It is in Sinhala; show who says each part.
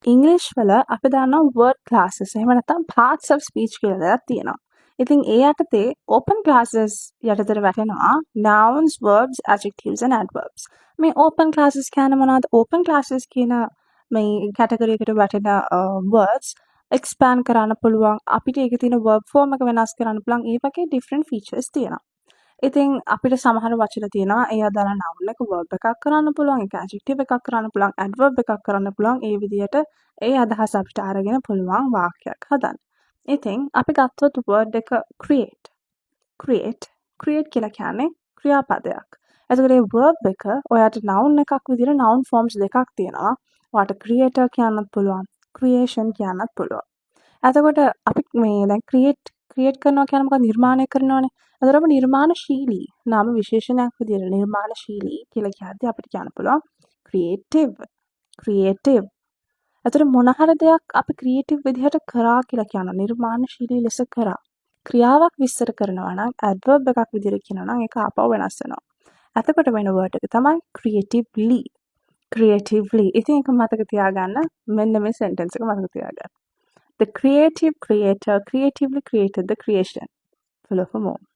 Speaker 1: ඉංග්‍රීසි වල අපි දන්නවා word classes එහෙම නැත්නම් parts of speech කියලා දෙයක් තියෙනවා. ඉතින් ඒ යටතේ open classes යටතට වැටෙනවා nouns, verbs, adjectives and adverbs. මේ open classes කියන්නේ මොනවද? open classes කියන මේ category එකට වැටෙන words expand කරන්න පුළුවන්. අපිට ඒකේ තියෙන verb form එක වෙනස් කරන්න පුළුවන්. ඒ වගේ different features තියෙනවා. ඉතින් අපිට සමහර වචන තියෙනවා ඒ අදාළ noun එක verb එකක් කරන්න පුළුවන්, ඒක adjective එකක් කරන්න පුළුවන්, adverb එකක් කරන්න පුළුවන්. ඒ විදිහට ඒ අදහස අපිට අරගෙන පුළුවන් වාක්‍යයක් හදන්න. ඉතින් අපි ගත්තොත් word එක create කියලා කියන්නේ ක්‍රියාපදයක්. එතකොට ඒ verb එක ඔයාට noun එකක් විදිහට noun forms දෙකක් තියෙනවා. ඔයාට creator කියන්නත් පුළුවන්, creation කියන්නත් පුළුවන්. එතකොට අපි මේ දැන් ක්‍රියේට් කරනවා කියන්නේ මොකක්ද? නිර්මාණය කරනවානේ. එතකොට අපි නිර්මාණශීලී නාම විශේෂණයක් විදිහට නිර්මාණශීලී කියලා කියද්දී අපිට කියන්න පුළුවන් ක්‍රියේටිව්. එතකොට මොන හරි දෙයක් අපි ක්‍රියේටිව් විදිහට කරා කියලා කියනවා. නිර්මාණශීලී ලෙස කරා. ක්‍රියාවක් විස්තර කරනවා නම් ඇඩ්වර්බ් එකක් විදිහට කියනවා නම් ඒක ආපහු වෙනස් වෙනවා. එතකොට වෙන වර්ඩ් එක තමයි creatively. ඉතින් ඒක මතක තියාගන්න. මෙන්න මේ සෙන්ටෙන්ස් එක මතක තියාගන්න. The creative creator creatively created the creation. Follow for more.